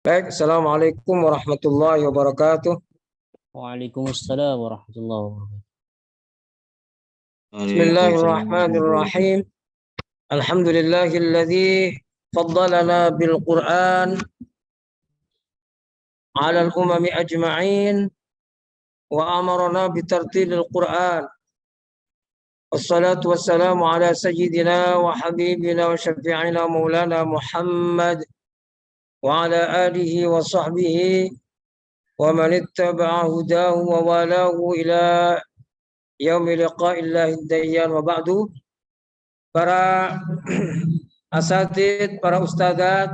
Baik, Assalamualaikum warahmatullahi wabarakatuh. Waalaikumsalam warahmatullahi wabarakatuh. Bismillahirrahmanirrahim. Alhamdulillahilladzi faddalana bil Qur'an 'ala al-umami ajma'in wa amarna bi tartilil Qur'an. Wassalatu wassalamu ala sayyidina wa habibina wa syafi'ina maulana Muhammad wa ala alihi wa sahbihi wa man ittaba'a hudahu wa walahu ila yaumi liqa'illahi dayyan wa ba'du. Para asatid, para ustadzat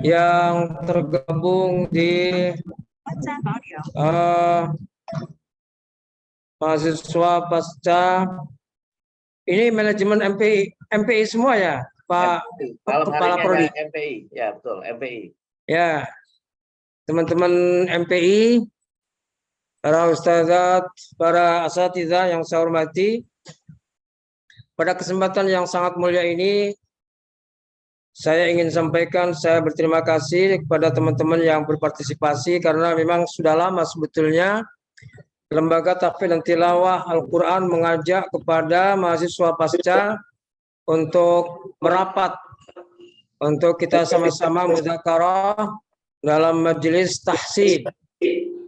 yang tergabung di mahasiswa pasca ini manajemen MPI semua ya, Pak Kepala Prodi. MPI, ya betul, MPI. Ya, teman-teman MPI, para ustadzat, para asatidzah yang saya hormati, pada kesempatan yang sangat mulia ini, saya ingin sampaikan saya berterima kasih kepada teman-teman yang berpartisipasi karena memang sudah lama sebetulnya Lembaga Tahfidz dan Tilawah Al-Quran mengajak kepada mahasiswa pasca untuk merapat, untuk kita sama-sama mudzakarah dalam majelis tahsin.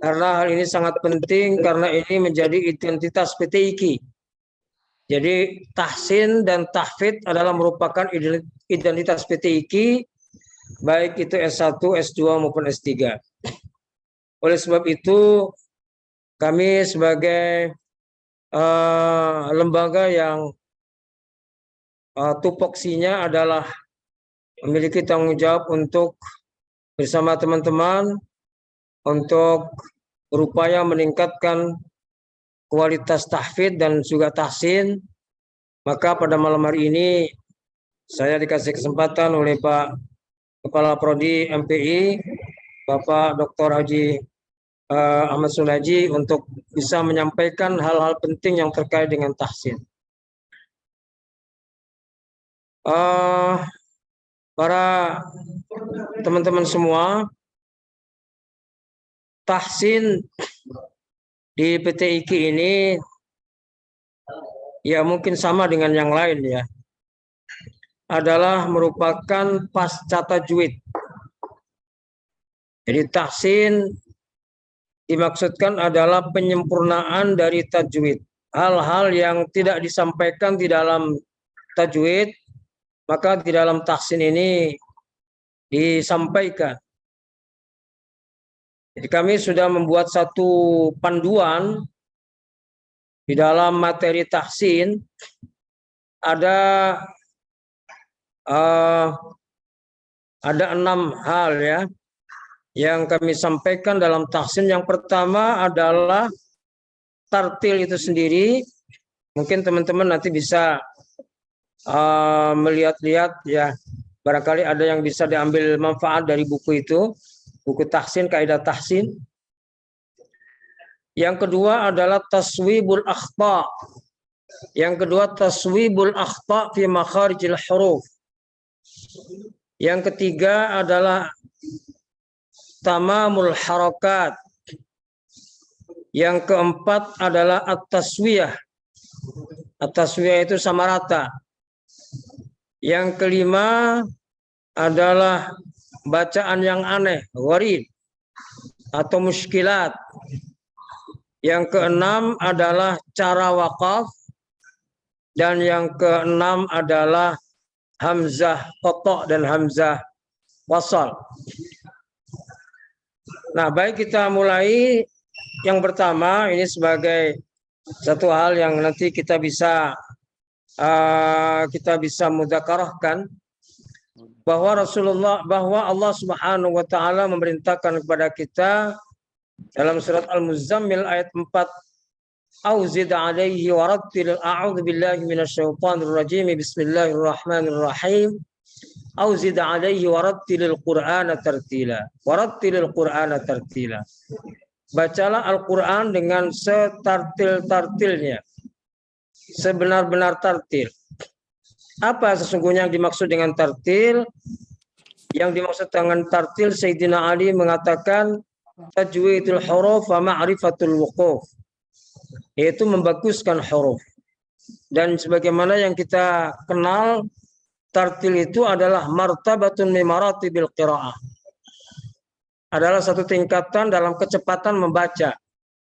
Karena hal ini sangat penting karena ini menjadi identitas PTIQ. Jadi tahsin dan tahfidz adalah merupakan identitas PTIQ, baik itu S1, S2 maupun S3. Oleh sebab itu, kami sebagai lembaga yang tupoksinya adalah memiliki tanggung jawab untuk bersama teman-teman untuk berupaya meningkatkan kualitas tahfidz dan juga tahsin. Maka pada malam hari ini saya dikasih kesempatan oleh Pak Kepala Prodi MPI, Bapak Dr. Haji Ahmad Sulaji untuk bisa menyampaikan hal-hal penting yang terkait dengan tahsin. Para teman-teman semua, tahsin di PTIQ ini ya mungkin sama dengan yang lain ya, adalah merupakan pasca tajwid. Jadi tahsin dimaksudkan adalah penyempurnaan dari tajwid. Hal-hal yang tidak disampaikan di dalam tajwid, maka di dalam tahsin ini disampaikan. Jadi kami sudah membuat satu panduan di dalam materi tahsin. Ada 6 hal ya yang kami sampaikan dalam tahsin. Yang pertama adalah tartil itu sendiri. Mungkin teman-teman nanti bisa melihat-lihat ya, barangkali ada yang bisa diambil manfaat dari buku itu, buku tahsin, kaidah tahsin. Yang kedua adalah taswibul akhta. Yang kedua taswibul akhta fi makharijil huruf. Yang ketiga adalah tamamul harakat. Yang keempat adalah at-taswiyah. At-taswiyah itu sama rata. Yang kelima adalah bacaan yang aneh, gharib atau muskilat. Yang keenam adalah cara waqaf. Dan yang keenam adalah hamzah qata' dan hamzah wasal. Nah, baik kita mulai. Yang pertama ini sebagai satu hal yang nanti kita bisa mudzakarahkan bahwa Allah Subhanahu wa taala memerintahkan kepada kita dalam surat Al-Muzammil ayat 4, Auzid alaihi warattil, a'udzu billahi minasyaitonir rajim, bismillahirrahmanirrahim. Auzid alaihi warattilil Qur'ana tartila. Warattilil Qur'ana tartila. Bacalah Al-Qur'an dengan setartil-tartilnya. Sebenar-benar tartil. Apa sesungguhnya yang dimaksud dengan tartil? Yang dimaksud dengan tartil, Sayyidina Ali mengatakan tajwidul huruf wa ma'rifatul wuquf, yaitu membaguskan huruf. Dan sebagaimana yang kita kenal, tartil itu adalah martabatun min maratibil qiraah. Adalah satu tingkatan dalam kecepatan membaca.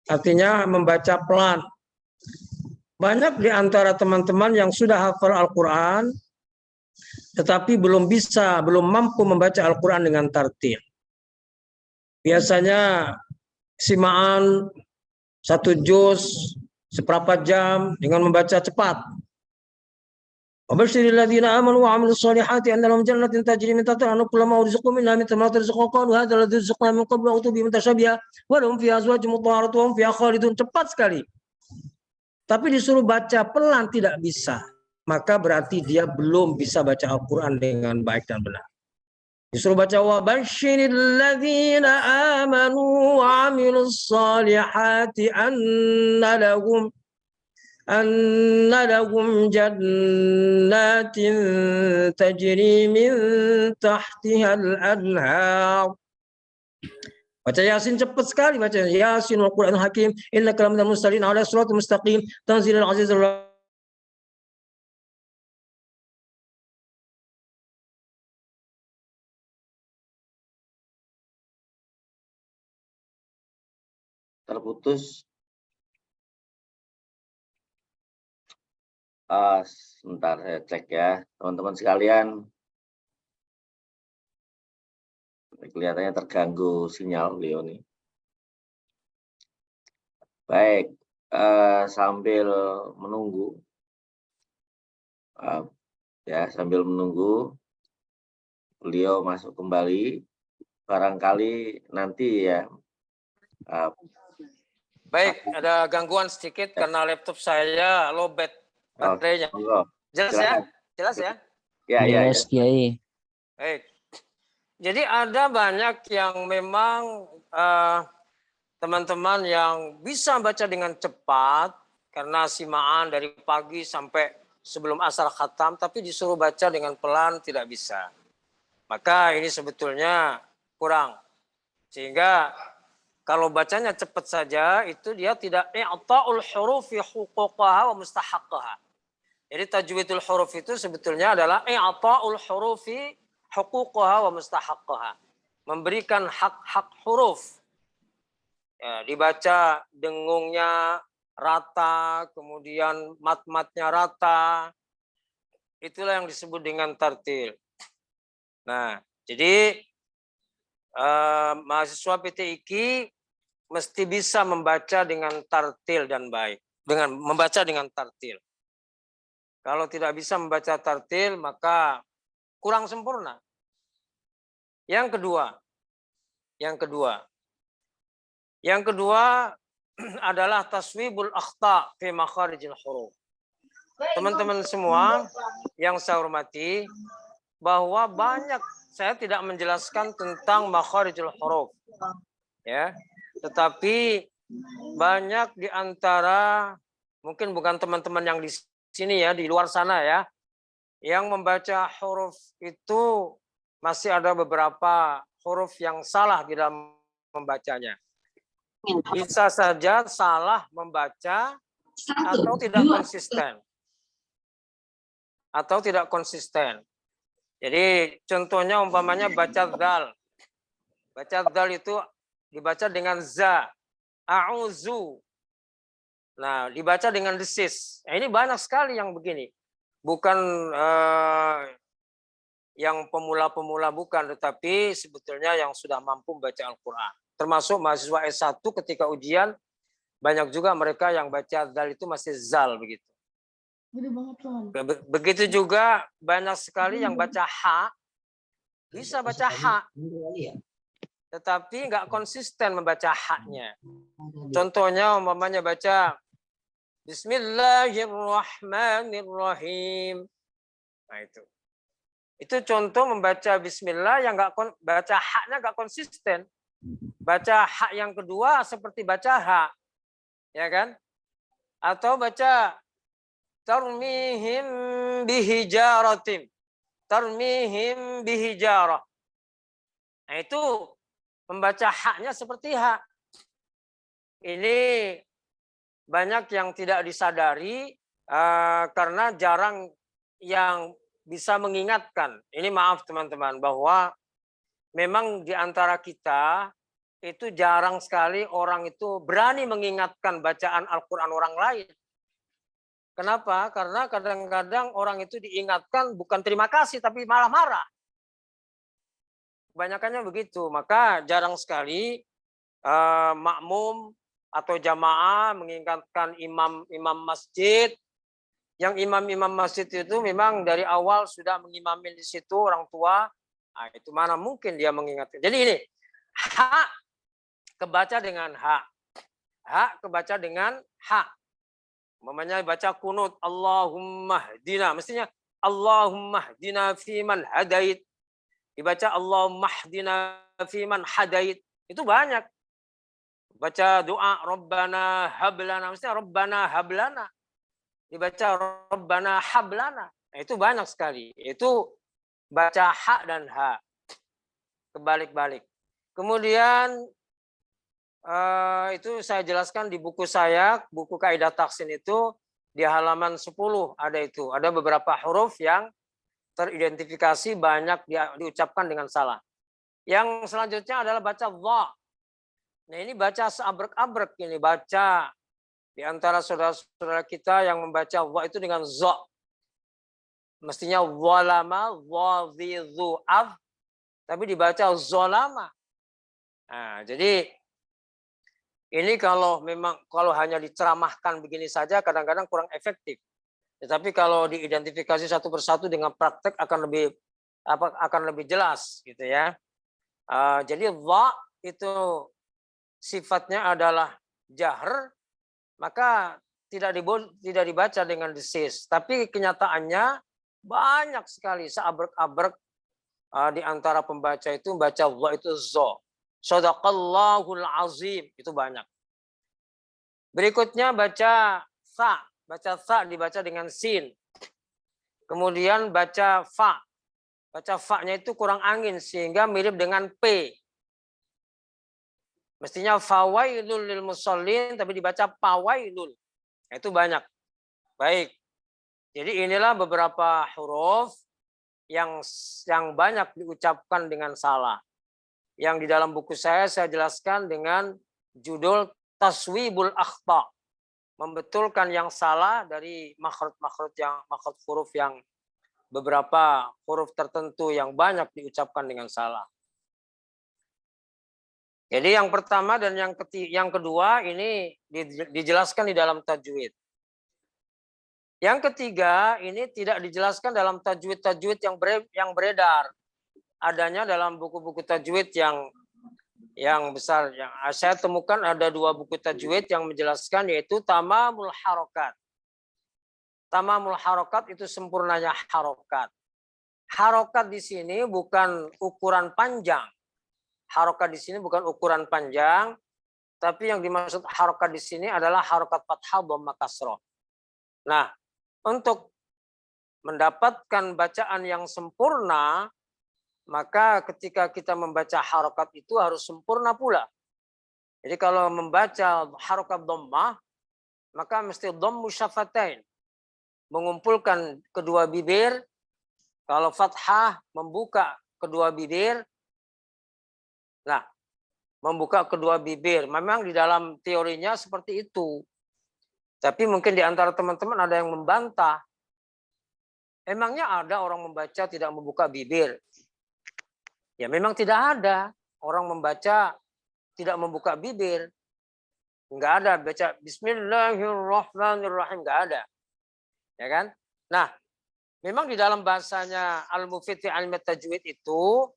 Artinya membaca pelan. Banyak di antara teman-teman yang sudah hafal Al-Quran, tetapi belum mampu membaca Al-Quran dengan tartil. Biasanya simaan 1 juz, seperempat jam dengan membaca cepat. وَبَشِّرِ الَّذِينَ آمَنُوا وَعَمِلُوا الصَّالِحَاتِ أَنَّ لَهُمْ جَنَّاتٍ تَجْرِي مِنْ تَحْتِهَا الْأَنْهَارُ كُلَّمَا رُزِقُوا مِنْهَا مِنْ ثَمَرَاتٍ رِزْقًا قَالُوا هَذَا الَّذِي رُزِقْنَا مِنْ قَبْلُ وَأُتُوا بِهِ مُتَشَابِهًا وَلَهُمْ فِيهَا أَزْوَاجٌ مُطَهَّرَةٌ وَهُمْ فِيهَا خَالِدُونَ. Cepat sekali. Tapi disuruh baca pelan tidak bisa. Maka berarti dia belum bisa baca Al-Quran dengan baik dan benar. Disuruh baca wa basyiril ladzina amanu wa amilus solihati anna lahum jannatin tajri min tahtihal anhar. Baca Yasin cepat sekali baca Yasin wal Qur'anul Hakim innaka laminal mursalin ala siratal mustaqim tanzilul azizir rahim. Terputus. Sebentar saya cek ya, teman-teman sekalian. Kelihatannya terganggu sinyal beliau nih. Baik, sambil menunggu, sambil menunggu beliau masuk kembali, barangkali nanti ya. Baik, ada gangguan sedikit karena laptop saya lowbat baterainya. Jelas ya? Jelas ya? Ya. Jelas, Kiai. Baik. Jadi ada banyak yang memang teman-teman yang bisa baca dengan cepat karena simaan dari pagi sampai sebelum asar khatam, tapi disuruh baca dengan pelan tidak bisa. Maka ini sebetulnya kurang. Sehingga kalau bacanya cepat saja itu dia tidak i'ta'ul hurufi huquqaha wa mustahaqqaha. Jadi tajwidul huruf itu sebetulnya adalah i'ta'ul hurufi huquqaha wa mustahaqqaha. Memberikan hak-hak huruf. Ya, dibaca dengungnya rata, kemudian mat-matnya rata. Itulah yang disebut dengan tartil. Nah, jadi mahasiswa PTIQ mesti bisa membaca dengan tartil dan baik. Dengan membaca dengan tartil. Kalau tidak bisa membaca tartil, maka kurang sempurna. Yang kedua adalah taswibul akhta fi makharijil huruf. Teman-teman semua yang saya hormati, bahwa banyak saya tidak menjelaskan tentang makharijul huruf. Ya. Tetapi banyak di antara mungkin bukan teman-teman yang di sini ya, di luar sana ya, yang membaca huruf itu masih ada beberapa huruf yang salah di dalam membacanya. Bisa saja salah membaca atau tidak konsisten. Jadi contohnya umpamanya baca dzal. Baca dzal itu dibaca dengan za, a'udzu. Nah, dibaca dengan desis. Nah, ini banyak sekali yang begini. Bukan yang pemula-pemula bukan, tetapi sebetulnya yang sudah mampu membaca Al-Quran. Termasuk mahasiswa S1 ketika ujian, banyak juga mereka yang baca dzal itu masih zal begitu. Begitu juga banyak sekali yang baca ha, bisa baca ha, tetapi nggak konsisten membaca haknya. Contohnya umpamanya baca Bismillahirrahmanirrahim. Nah itu contoh membaca Bismillah yang nggak baca haknya nggak konsisten. Baca hak yang kedua seperti baca hak, ya kan? Atau baca tarmihim bihijaratim, tarmihim bihijarah. Nah, itu membaca haknya seperti hak. Ini banyak yang tidak disadari karena jarang yang bisa mengingatkan. Ini maaf teman-teman, bahwa memang di antara kita itu jarang sekali orang itu berani mengingatkan bacaan Al-Quran orang lain. Kenapa? Karena kadang-kadang orang itu diingatkan bukan terima kasih, tapi malah marah. Kebanyakannya begitu. Maka jarang sekali makmum atau jamaah mengingatkan imam masjid. Yang imam masjid itu memang dari awal sudah mengimamin di situ orang tua. Nah, itu mana mungkin dia mengingatkan. Jadi ini hak kebaca dengan hak. Hak kebaca dengan hak. Umpamanya baca kunut Allahumma hdina, mestinya Allahumma hdina fiman hadait. Dibaca Allahumma hdina fiman hadait. Itu banyak. Baca doa Rabbana hablana, mestinya Rabbana hablana. Dibaca Rabbana hablana. Nah, itu banyak sekali. Itu baca hak dan hak. Kebalik-balik. Kemudian itu saya jelaskan di buku saya, buku Kaidah Tahsin itu di halaman 10 ada itu. Ada beberapa huruf yang teridentifikasi banyak diucapkan dengan salah. Yang selanjutnya adalah baca dha. Nah, ini baca seabrek-abrek ini, baca di antara saudara-saudara kita yang membaca dha itu dengan za. Mestinya zalama, dhadhizu af, tapi dibaca zalama. Nah, jadi ini kalau hanya diceramahkan begini saja kadang-kadang kurang efektif. Tetapi kalau diidentifikasi satu persatu dengan praktek akan lebih jelas gitu ya. Jadi dha itu sifatnya adalah jahr, maka tidak dibaca dengan desis. Tapi kenyataannya banyak sekali seabrek-abrek di antara pembaca itu membaca dha itu zo. Shadaqallahul azim, itu banyak. Berikutnya baca sa. Baca sa dibaca dengan sin. Kemudian baca fa. Baca fa-nya itu kurang angin sehingga mirip dengan p. Mestinya fawailul lil musallin tapi dibaca pawailul. Itu banyak. Baik. Jadi inilah beberapa huruf yang banyak diucapkan dengan salah. Yang di dalam buku saya jelaskan dengan judul Taswibul Akhta. Membetulkan yang salah dari makhraj huruf yang beberapa huruf tertentu yang banyak diucapkan dengan salah. Jadi yang pertama dan yang kedua ini dijelaskan di dalam tajwid. Yang ketiga ini tidak dijelaskan dalam tajwid yang beredar. Adanya dalam buku-buku tajwid yang besar. Yang saya temukan ada 2 buku tajwid yang menjelaskan, yaitu Tamamul Harokat. Tamamul Harokat itu sempurnanya harokat. Harokat di sini bukan ukuran panjang. Harokat di sini bukan ukuran panjang, tapi yang dimaksud harokat di sini adalah harokat fathah dhamma kasroh. Nah, untuk mendapatkan bacaan yang sempurna, maka ketika kita membaca harokat itu harus sempurna pula. Jadi kalau membaca harokat dhammah, maka mesti dhammu syafatain. Mengumpulkan kedua bibir. Kalau fathah, membuka kedua bibir. Nah, membuka kedua bibir. Memang di dalam teorinya seperti itu. Tapi mungkin di antara teman-teman ada yang membantah. Emangnya ada orang membaca tidak membuka bibir? Ya memang tidak ada orang membaca tidak membuka bibir. Enggak ada baca Bismillahirrahmanirrahim, enggak ada. Ya kan? Nah, memang di dalam bahasanya Al-Mufid fi Ilmi Tajwid itu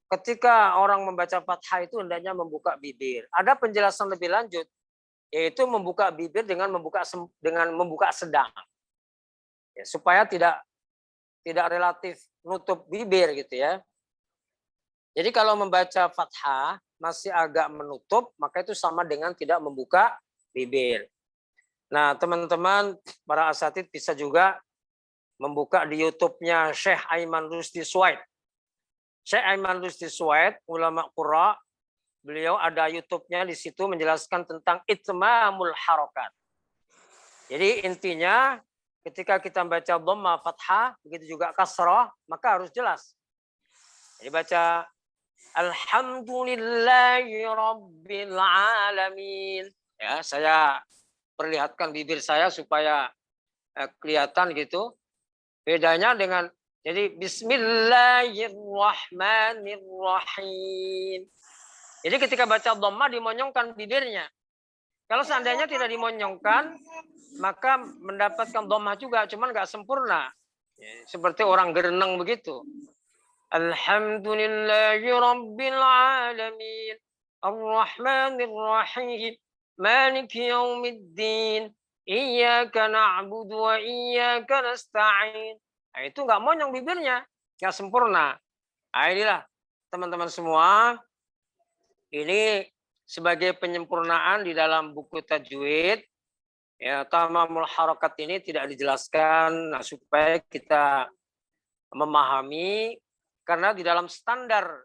ketika orang membaca fathah itu hendaknya membuka bibir. Ada penjelasan lebih lanjut yaitu membuka bibir dengan membuka sedang. Ya, supaya tidak relatif nutup bibir gitu ya. Jadi kalau membaca fathah masih agak menutup, maka itu sama dengan tidak membuka bibir. Nah, teman-teman, para asatidz bisa juga membuka di YouTube-nya Syekh Aiman Rusdi Suwaid. Syekh Aiman Rusdi Suwaid, ulama qurra, beliau ada YouTube-nya di situ menjelaskan tentang itmamul harokat. Jadi intinya ketika kita baca dhamma fathah, begitu juga kasrah, maka harus jelas. Jadi baca Alhamdulillahi Rabbil Alamin. Ya, saya perlihatkan bibir saya supaya kelihatan gitu. Bedanya dengan jadi Bismillahirrahmanirrahim. Jadi ketika baca dhamma dimonyongkan bibirnya. Kalau seandainya tidak dimonyongkan, maka mendapatkan dhammah juga, cuman nggak sempurna. Seperti orang gereneng begitu. Alhamdulillahi Rabbil Alamin. Ar-Rahmanir-Rahim. Maliki Yaumiddin. Iyyaka na'budu wa iyyaka nasta'in. Nah, itu nggak monyong bibirnya, nggak sempurna. Nah, inilah teman-teman semua. Ini sebagai penyempurnaan di dalam buku tajwid. Ya, tamamul harokat ini tidak dijelaskan supaya kita memahami, karena di dalam standar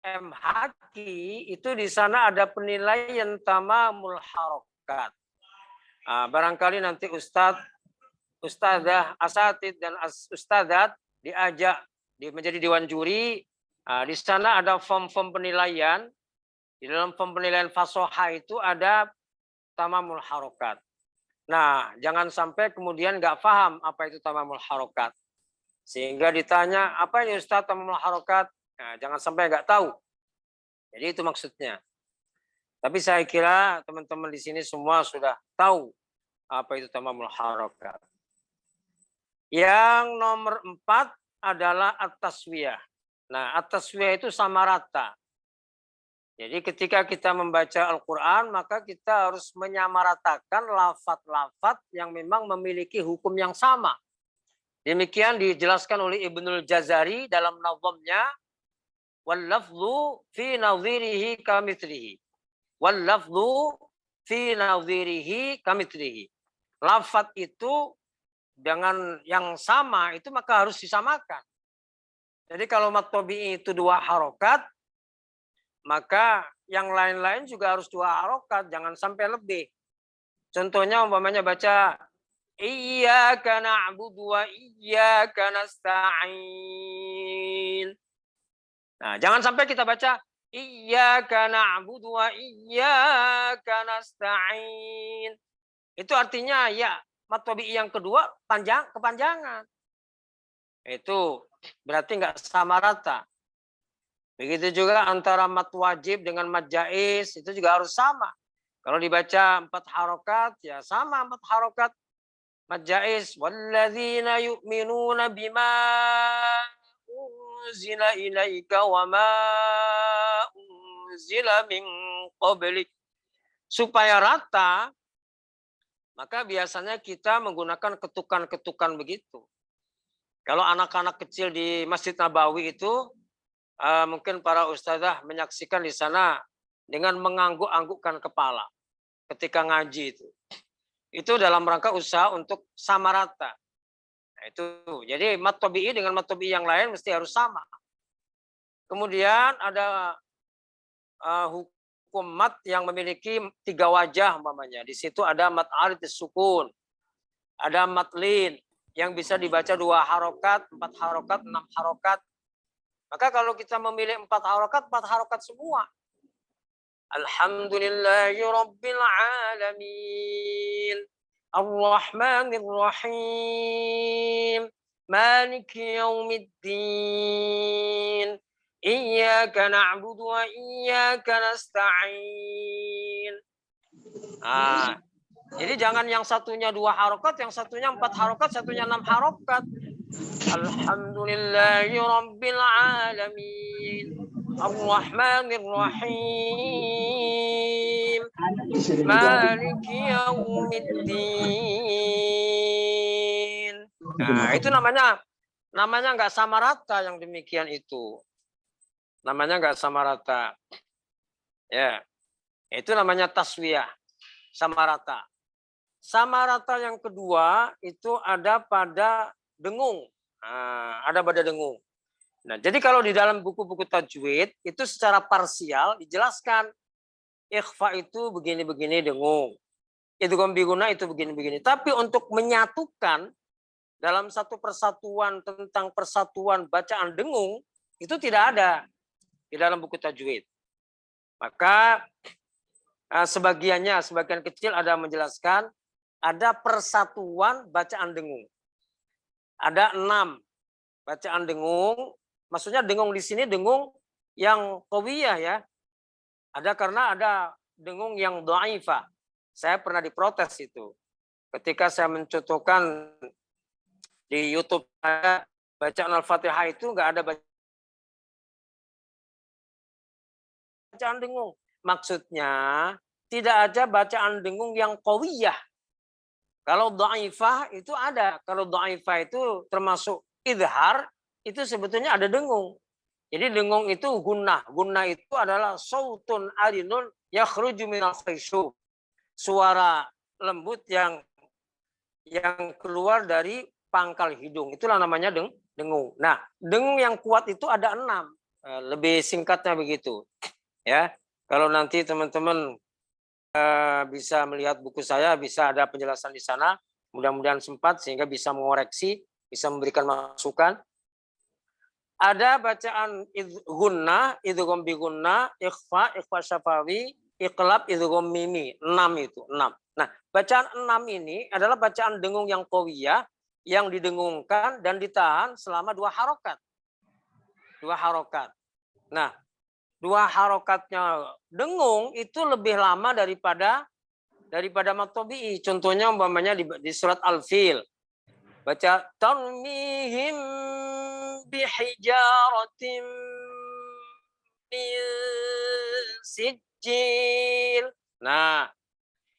MHQ itu di sana ada penilaian tamamul harokat. Nah, barangkali nanti ustadzah, asatid dan ustadzat diajak menjadi dewan juri. Nah, di sana ada form-form penilaian. Di dalam form penilaian fasoha itu ada tamamul harokat. Nah, jangan sampai kemudian nggak paham apa itu tamamul harokat. Sehingga ditanya, apa ini Ustaz tamamul harokat? Nah, jangan sampai nggak tahu. Jadi itu maksudnya. Tapi saya kira teman-teman di sini semua sudah tahu apa itu tamamul harokat. Yang nomor 4 adalah at-taswiyah. Nah, at-taswiyah itu sama rata. Jadi ketika kita membaca Al-Quran, maka kita harus menyamaratakan lafaz-lafaz yang memang memiliki hukum yang sama. Demikian dijelaskan oleh Ibnul Jazari dalam nazamnya, wal lafzu fi nadhirihi kamitslihi. Wal lafzu fi nadhirihi kamitslihi. Lafaz itu dengan yang sama itu maka harus disamakan. Jadi kalau mat tabi'i itu 2 harokat, maka yang lain-lain juga harus 2 harokat, jangan sampai lebih. Contohnya umpamanya baca Iyyaka na'budu wa iyyaka nasta'in. Nah, jangan sampai kita baca Iyyaka na'budu wa iyyaka nasta'in. Itu artinya ya mat tabi'i yang kedua kepanjangan. Itu berarti nggak sama rata. Begitu juga antara mat wajib dengan mat jaiz itu juga harus sama. Kalau dibaca 4 harokat ya sama 4 harokat. Mat jaiz walladzina yu'minuna bima unzila ilaika wa ma unzila min qablik. Supaya rata, maka biasanya kita menggunakan ketukan-ketukan begitu. Kalau anak-anak kecil di Masjid Nabawi itu mungkin para ustadzah menyaksikan di sana dengan mengangguk-anggukkan kepala ketika ngaji itu. Itu dalam rangka usaha untuk sama rata. Nah, itu. Jadi mat tabi'i dengan mat tabi'i yang lain mesti harus sama. Kemudian ada hukum mat yang memiliki 3 wajah umpamanya. Di situ ada mat arid sukun, ada mat lin yang bisa dibaca 2 harokat, 4 harokat, 6 harokat. Maka kalau kita memilih 4 harokat semua. Alhamdulillahi Rabbil Alamin. Ar-Rahmanir-Rahim. Maliki Yaumiddin. Iyyaka na'budu wa iyyaka nasta'in. Nah, jadi jangan yang satunya 2 harokat, yang satunya 4 harokat, satunya 6 harokat. Alhamdulillahi Rabbil Alamin. Ar-Rahmanir Rahim. Maliki Yaumiddin. Nah, itu namanya nggak sama rata yang demikian itu. Namanya nggak sama rata. Ya. Itu namanya taswiyah, sama rata. Sama rata yang kedua itu ada pada dengung. Nah, ada pada dengung. Nah, jadi kalau di dalam buku-buku tajwid itu secara parsial dijelaskan ikhfa itu begini-begini dengung. Idgham biguna itu begini-begini. Tapi untuk menyatukan dalam satu persatuan tentang persatuan bacaan dengung itu tidak ada di dalam buku tajwid. Maka sebagian kecil ada menjelaskan ada persatuan bacaan dengung. Ada 6 bacaan dengung. Maksudnya dengung di sini dengung yang qawiyah ya. Ada karena ada dengung yang dhaifah. Saya pernah diprotes itu. Ketika saya mencontohkan di YouTube bacaan Al-Fatihah itu nggak ada bacaan dengung. Maksudnya tidak ada bacaan dengung yang qawiyah. Kalau dhaifah itu ada. Kalau dhaifah itu termasuk idhar, itu sebetulnya ada dengung. Jadi dengung itu gunnah. Gunnah itu adalah sautun arinun yakhruju minal khayshub. Suara lembut yang keluar dari pangkal hidung. Itulah namanya dengung. Nah, dengung yang kuat itu ada 6. Lebih singkatnya begitu. Ya, kalau nanti teman-teman bisa melihat buku saya, bisa ada penjelasan di sana. Mudah-mudahan sempat sehingga bisa mengoreksi, bisa memberikan masukan. Ada bacaan gunnah, idgham bi gunnah, ikhfa syafawi, iqlab, idgham mimi. 6 itu, 6. Nah, bacaan 6 ini adalah bacaan dengung yang qawiyah yang didengungkan dan ditahan selama 2 harokat. 2 harokat. Nah, 2 harokatnya dengung itu lebih lama daripada mad tabi'i. Contohnya umpamanya di surat Al-Fil. Baca tarmihim bihijaratin min sijil. Nah,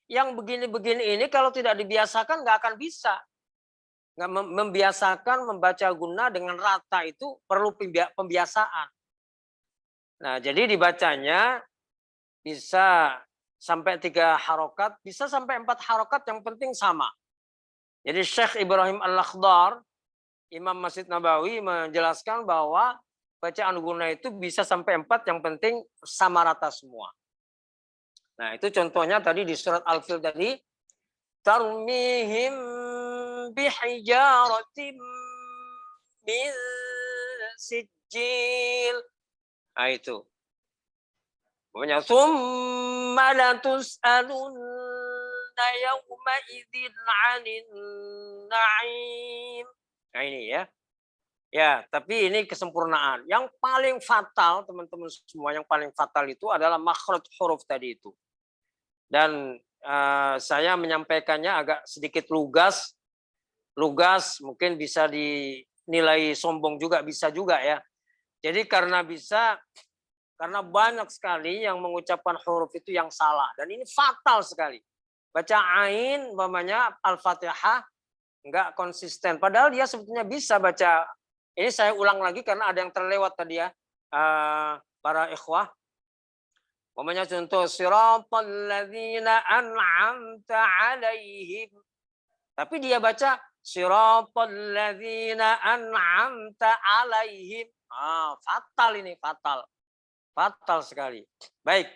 yang begini-begini ini kalau tidak dibiasakan nggak akan bisa. Nggak membiasakan membaca gunnah dengan rata itu perlu pembiasaan. Nah, jadi dibacanya bisa sampai 3 harokat, bisa sampai 4 harokat, yang penting sama. Jadi Syekh Ibrahim Al-Lakhdar, Imam Masjid Nabawi menjelaskan bahwa bacaan gunnah itu bisa sampai 4, yang penting sama rata semua. Nah, itu contohnya tadi di surat Al-Fil tadi. Tarmihim bihijaratim min sijil. Nah, itu. Pokoknya summa latus'alunna yawma idzin 'anil na'im. Nah, ini ya. Ya, tapi ini kesempurnaan. Yang paling fatal, teman-teman semua, yang paling fatal itu adalah makhraj huruf tadi itu. Dan saya menyampaikannya agak sedikit lugas, mungkin bisa dinilai sombong juga, bisa juga ya. Jadi karena banyak sekali yang mengucapkan huruf itu yang salah. Dan ini fatal sekali. Baca ain, umpamanya Al-Fatihah, nggak konsisten. Padahal dia sebetulnya bisa baca. Ini saya ulang lagi karena ada yang terlewat tadi ya. Para ikhwah. Umpamanya contoh, siratal ladzina an'amta alaihim. Tapi dia baca, siratal ladzina an'amta alaihim. Fatal ini, fatal. Fatal sekali. Baik,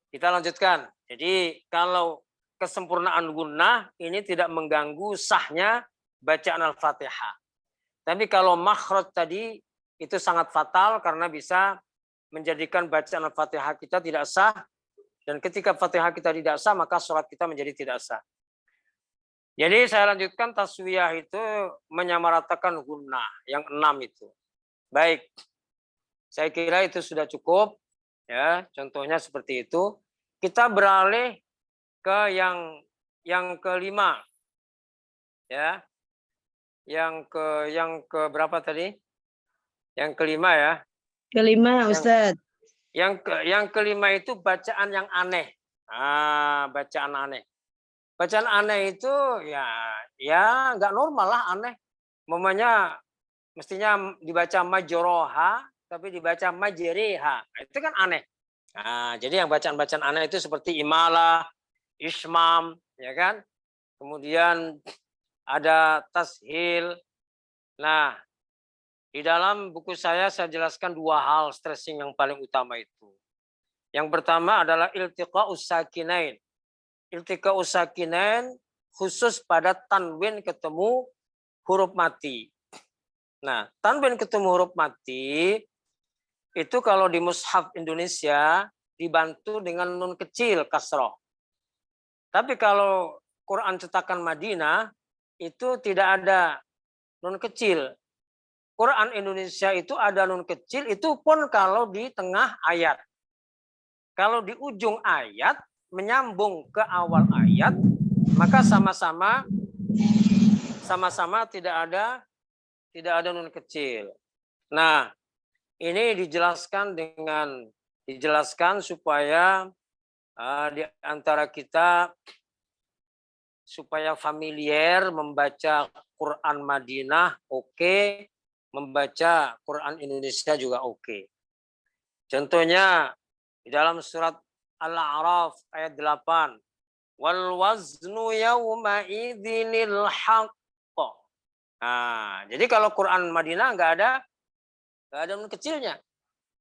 kita lanjutkan. Jadi kalau kesempurnaan gunnah ini tidak mengganggu sahnya bacaan Al-Fatihah. Tapi kalau makhraj tadi itu sangat fatal karena bisa menjadikan bacaan Al-Fatihah kita tidak sah. Dan ketika Fatihah kita tidak sah, maka sholat kita menjadi tidak sah. Jadi saya lanjutkan, taswiyah itu menyamaratakan gunnah yang 6 itu. Baik. Saya kira itu sudah cukup, ya. Contohnya seperti itu. Kita beralih ke yang kelima, ya. Yang ke berapa tadi? Yang kelima ya. Kelima, Ustadz. Yang kelima itu bacaan yang aneh. Bacaan aneh. Bacaan aneh itu ya nggak normal lah, aneh. Mamanya mestinya dibaca majroha, tapi dibaca majriha. Itu kan aneh. Nah, jadi yang bacaan-bacaan aneh itu seperti imalah, ismam, ya kan? Kemudian ada tashil. Nah, Di dalam buku saya jelaskan dua hal stressing yang paling utama itu. Yang pertama adalah iltiqa'us sakinain. Iltiqa'us sakinain khusus pada tanwin ketemu huruf mati. Nah, tanwin ketemu huruf mati itu kalau di mushaf Indonesia dibantu dengan nun kecil kasroh. Tapi kalau Quran cetakan Madinah itu tidak ada nun kecil. Quran Indonesia itu ada nun kecil itu pun kalau di tengah ayat. Kalau di ujung ayat menyambung ke awal ayat, maka sama-sama tidak ada nun kecil. Nah, ini dijelaskan supaya di antara kita supaya familiar membaca Quran Madinah oke, membaca Quran Indonesia juga oke. Contohnya di dalam surat Al-A'raf ayat 8, wal waznu yawma idzinil haqq. Nah, jadi kalau Quran Madinah nggak ada nun kecilnya.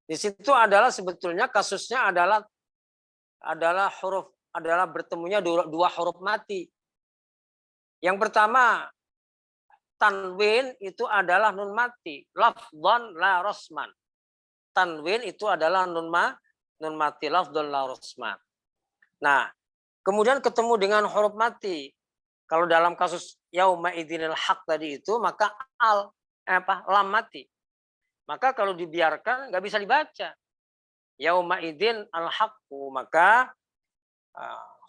Di situ adalah sebetulnya kasusnya adalah bertemunya dua huruf mati. Yang pertama tanwin itu adalah nun mati, lafdhan la rasman. Tanwin itu adalah nun mati, lafdhan la rasman. Nah, kemudian ketemu dengan huruf mati. Kalau dalam kasus yauma idzinil haq tadi itu maka lam mati. Maka kalau dibiarkan nggak bisa dibaca. Yauma idzin al haqqu, maka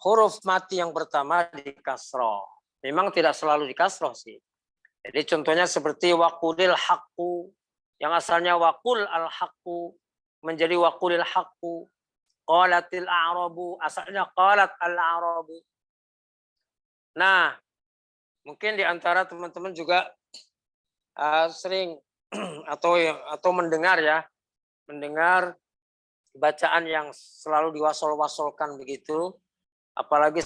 huruf mati yang pertama di kasroh. Memang tidak selalu di kasroh sih. Jadi contohnya seperti waqulil haqqu, yang asalnya waqul al haqqu menjadi waqulil haqqu. Qalatil a'rabu, asalnya qalat al a'rabu. Nah, mungkin di antara teman-teman juga sering atau mendengar bacaan yang selalu diwasol-wasolkan begitu, apalagi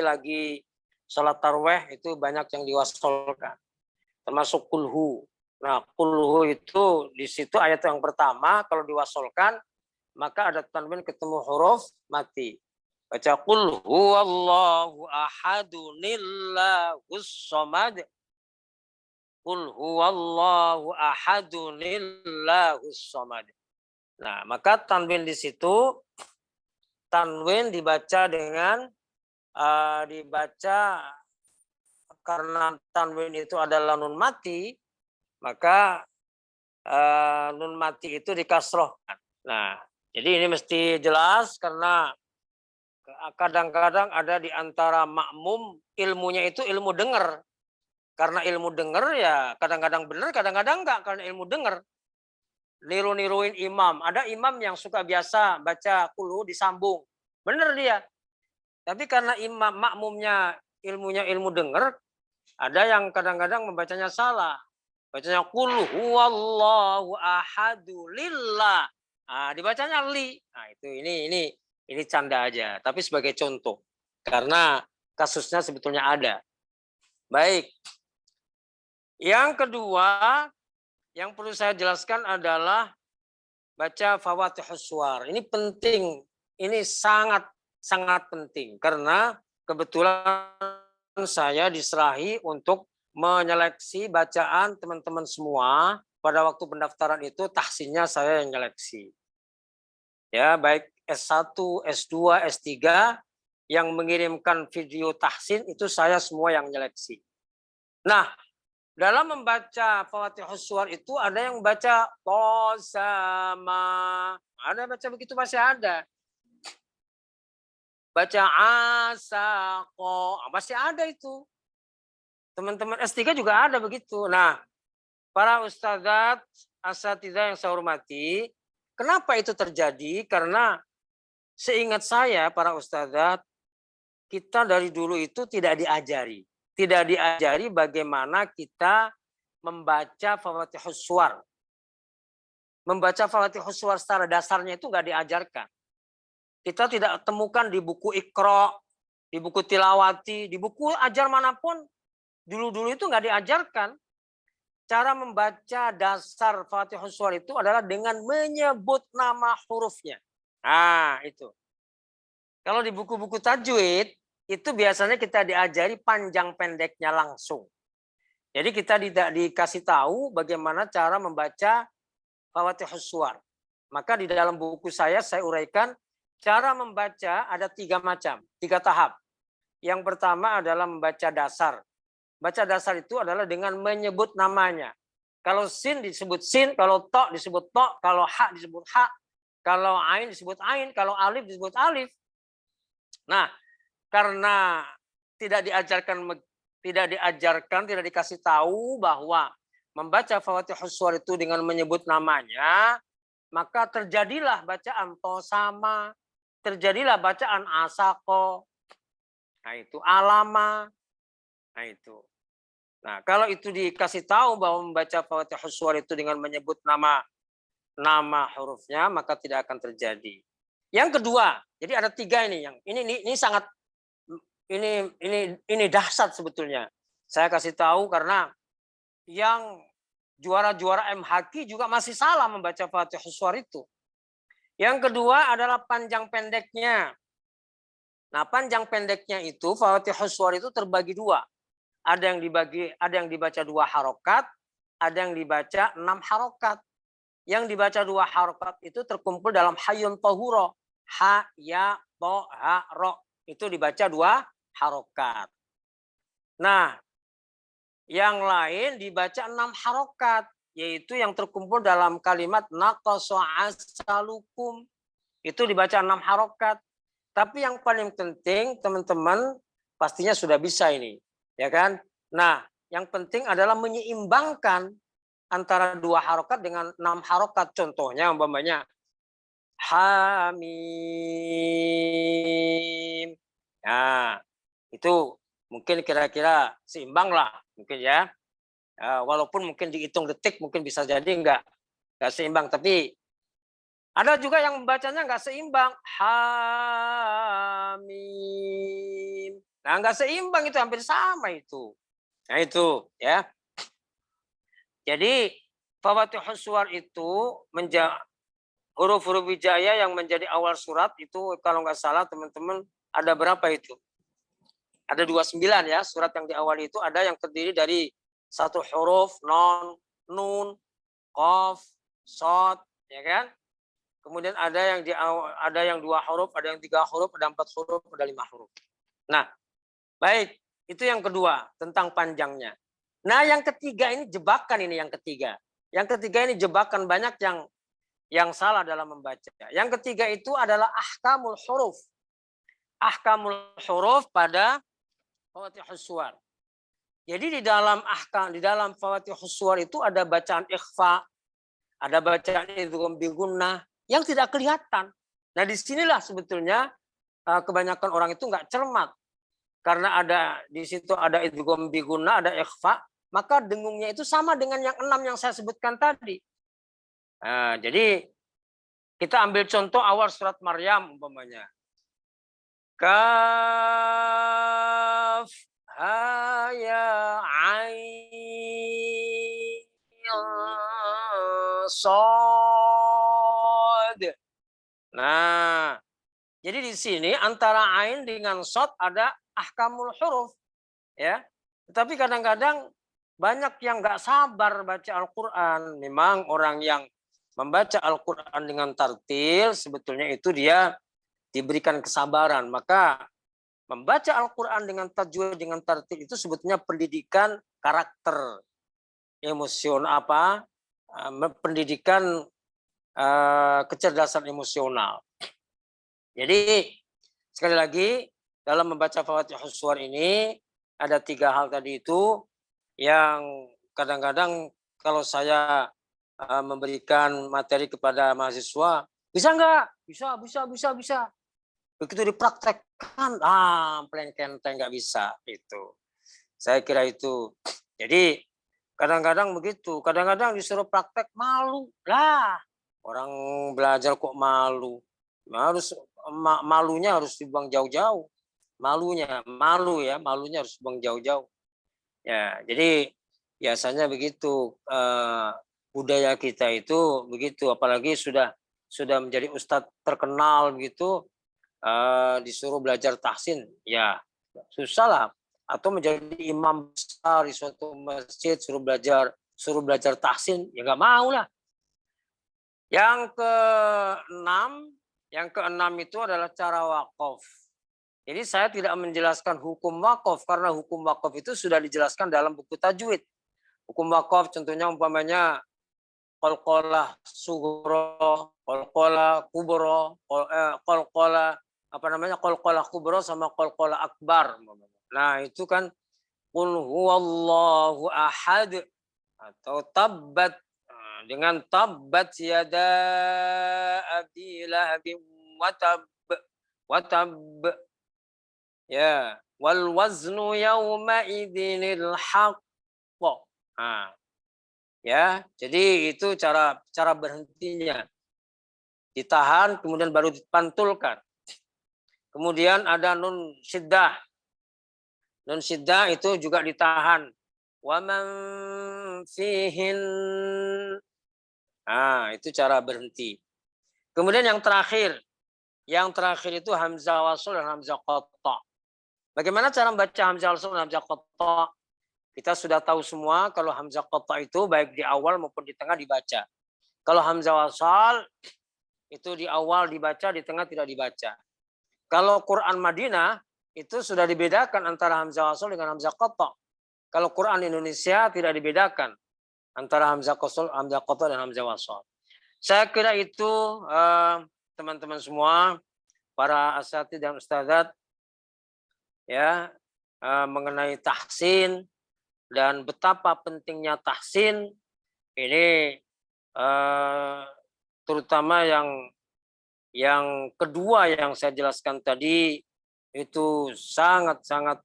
lagi sholat tarawih itu banyak yang diwasolkan, termasuk kulhu. Nah, kulhu itu di situ ayat yang pertama kalau diwasolkan maka ada tanwin ketemu huruf mati. Baca qul huwallahu ahadunillahus samad. Qul huwallahu ahadunillahus samad. Nah, maka tanwin di situ dibaca dengan karena tanwin itu adalah nun mati, maka nun mati itu dikasrohkan. Nah, jadi ini mesti jelas karena kadang-kadang ada di antara makmum ilmunya itu ilmu dengar. Karena ilmu dengar ya kadang-kadang benar, kadang-kadang enggak karena ilmu dengar. Niru-niruin imam. Ada imam yang suka biasa baca kulhu disambung. Benar dia. Tapi karena imam makmumnya ilmunya ilmu dengar, ada yang kadang-kadang membacanya salah. Bacanya qul huwallahu ahadu lillah. Nah, dibacanya li. Nah, itu ini canda aja, tapi sebagai contoh. Karena kasusnya sebetulnya ada. Baik. Yang kedua, yang perlu saya jelaskan adalah baca Fawatihus Suwar. Ini penting. Ini sangat penting karena kebetulan saya diserahi untuk menyeleksi bacaan teman-teman semua. Pada waktu pendaftaran itu tahsinnya saya yang nyeleksi. Ya, baik S1, S2, S3 yang mengirimkan video tahsin itu saya semua yang nyeleksi. Nah, dalam membaca Fawatihus Suwar itu ada yang baca tosama. Ada yang baca begitu masih ada. Baca asaqo, masih ada itu. Teman-teman S3 juga ada begitu. Nah, para ustadzat, asatidzah yang saya hormati, kenapa itu terjadi? Karena seingat saya para ustadzat, kita dari dulu itu tidak diajari. Tidak diajari bagaimana kita membaca Fawatihus Suwar. Membaca Fawatihus Suwar secara dasarnya itu nggak diajarkan. Kita tidak temukan di buku Iqra, di buku Tilawati, di buku ajar manapun. Dulu-dulu itu nggak diajarkan. cara membaca dasar Fatihus Suwar itu adalah dengan menyebut nama hurufnya. Nah, itu. Kalau di buku-buku tajwid, itu biasanya kita diajari panjang pendeknya langsung. Jadi kita tidak dikasih tahu bagaimana cara membaca Fatihus Suwar. Maka di dalam buku saya uraikan cara membaca ada 3 macam, 3 tahap. Yang pertama adalah membaca dasar. Baca dasar itu adalah dengan menyebut namanya. Kalau sin disebut sin, kalau to disebut to, kalau ha disebut ha, kalau ain disebut ain, kalau alif disebut alif. Nah, karena tidak dikasih tahu bahwa membaca Fatihus Suwar itu dengan menyebut namanya, maka terjadilah bacaan to sama, terjadilah bacaan asako, nah itu alama, nah itu. Nah, kalau itu dikasih tahu bahwa membaca Fatihus Suwar itu dengan menyebut nama hurufnya, maka tidak akan terjadi. Yang kedua, jadi ada 3 ini yang ini sangat ini dahsyat sebetulnya. Saya kasih tahu karena yang juara-juara MHQ juga masih salah membaca Fatihus Suwar itu. Yang kedua adalah panjang pendeknya. Nah, panjang pendeknya itu Fatihus Suwar itu terbagi 2. Ada yang dibaca 2 harokat, ada yang dibaca 6 harokat. Yang dibaca 2 harokat itu terkumpul dalam hayyun tahuro. Ha, ya, to, ha, ro. Itu dibaca 2 harokat. Nah, yang lain dibaca 6 harokat. Yaitu yang terkumpul dalam kalimat naqasa asalukum. Itu dibaca 6 harokat. Tapi yang paling penting teman-teman pastinya sudah bisa ini. Ya kan? Nah, yang penting adalah menyeimbangkan antara 2 harokat dengan 6 harokat. Contohnya umpamanya Hamim. Nah, itu mungkin kira-kira seimbang lah. Mungkin ya. Walaupun mungkin dihitung detik mungkin bisa jadi enggak seimbang. Tapi ada juga yang membacanya enggak seimbang. Hamim. Nah, enggak seimbang itu hampir sama itu. Nah, itu ya. Jadi Fatihus Suwar itu huruf-huruf hijaya yang menjadi awal surat itu kalau nggak salah teman-teman ada berapa itu? Ada 29 ya, surat yang diawali itu ada yang terdiri dari 1 huruf, non, nun, qaf, shad, ya kan? Kemudian ada yang 2 huruf, ada yang 3 huruf, ada 4 huruf, ada 5 huruf. Nah, baik, itu yang kedua tentang panjangnya. Nah, yang ketiga ini jebakan ini yang ketiga. Yang ketiga ini jebakan banyak yang salah dalam membaca. Yang ketiga itu adalah ahkamul huruf. Ahkamul huruf pada Fatihus Suwar. Jadi di dalam Fatihus Suwar itu ada bacaan ikhfa, ada bacaan idgham bi gunnah yang tidak kelihatan. Nah, disinilah sebetulnya kebanyakan orang itu nggak cermat. Karena di situ ada idgham bi gunnah, ada ikhfa, maka dengungnya itu sama dengan yang 6 yang saya sebutkan tadi. Nah, jadi kita ambil contoh awal surat Maryam umpamanya. Kaf ha ya ain shad. Nah, jadi di sini antara ain dengan shad ada ahkamul huruf ya. Tetapi kadang-kadang banyak yang nggak sabar baca Al-Qur'an. Memang orang yang membaca Al-Quran dengan tartil, sebetulnya itu dia diberikan kesabaran. Maka membaca Al-Quran dengan tajwid, dengan tartil itu sebetulnya pendidikan karakter emosional, pendidikan kecerdasan emosional. Jadi sekali lagi dalam membaca Fatihus Suwar ini ada 3 hal tadi itu yang kadang-kadang kalau saya memberikan materi kepada mahasiswa, bisa enggak? Bisa. Begitu dipraktekkan, pleng-kenteng nggak bisa itu. Saya kira itu. Jadi kadang-kadang begitu, kadang-kadang disuruh praktek malu lah. Orang belajar kok malu. Malunya harus dibuang jauh-jauh. Malunya harus dibuang jauh-jauh. Ya, jadi biasanya begitu, budaya kita itu begitu, apalagi sudah menjadi ustadz terkenal begitu, disuruh belajar tahsin, ya susah lah. Atau menjadi imam besar di suatu masjid suruh belajar tahsin, ya nggak mau lah. Yang keenam itu adalah cara wakaf. Jadi saya tidak menjelaskan hukum wakaf karena hukum wakaf itu sudah dijelaskan dalam buku tajwid. Hukum wakaf contohnya umpamanya qalqalah sughra, qalqalah kubra, qalqalah qalqalah kubra sama qalqalah akbar. Nah, itu kan qul huwallahu ahad atau tabbat, dengan tabbat yada abi lahabin wa tab ya wal waznu yauma idzinil haqq. Nah, ya, jadi itu cara berhentinya. Ditahan kemudian baru dipantulkan. Kemudian ada nun syiddah. Nun syiddah itu juga ditahan. Wa man fihin. Nah, itu cara berhenti. Kemudian yang terakhir itu hamzah wasl dan hamzah qata. Bagaimana cara membaca hamzah wasl dan hamzah qata? Kita sudah tahu semua kalau hamzah qata itu baik di awal maupun di tengah dibaca. Kalau hamzah wasl itu di awal dibaca, di tengah tidak dibaca. Kalau Quran Madinah itu sudah dibedakan antara hamzah wasl dengan hamzah qata. Kalau Quran Indonesia tidak dibedakan antara hamzah qata dan hamzah wasl. Saya kira itu teman-teman semua, para asatidz dan ustadzat, ya, mengenai tahsin dan betapa pentingnya tahsin ini, terutama yang kedua yang saya jelaskan tadi itu sangat-sangat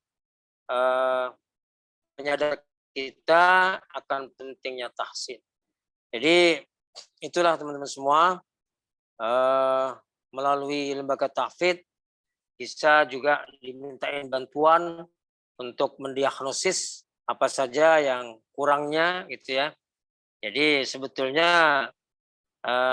menyadar kita akan pentingnya tahsin. Jadi itulah teman-teman semua, melalui lembaga tahfidz bisa juga dimintain bantuan untuk mendiagnosis apa saja yang kurangnya gitu ya. Jadi sebetulnya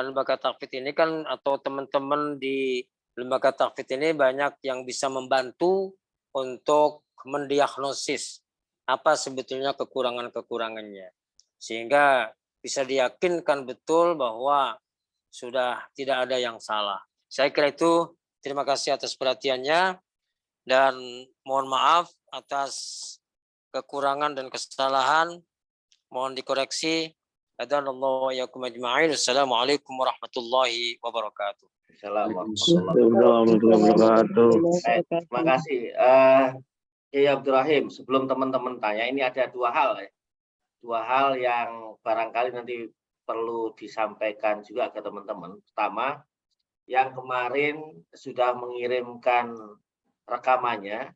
lembaga tahfidz ini kan atau teman-teman di lembaga tahfidz ini banyak yang bisa membantu untuk mendiagnosis apa sebetulnya kekurangannya, sehingga bisa diyakinkan betul bahwa sudah tidak ada yang salah. Saya kira itu. Terima kasih atas perhatiannya dan mohon maaf atas kekurangan dan kesalahan. Mohon dikoreksi. Assalamualaikum warahmatullahi wabarakatuh. Assalamualaikum warahmatullahi wabarakatuh. Terima kasih. Kiai Abdul Rahim, sebelum teman-teman tanya, ini ada dua hal yang barangkali nanti perlu disampaikan juga ke teman-teman. Pertama, yang kemarin sudah mengirimkan rekamannya,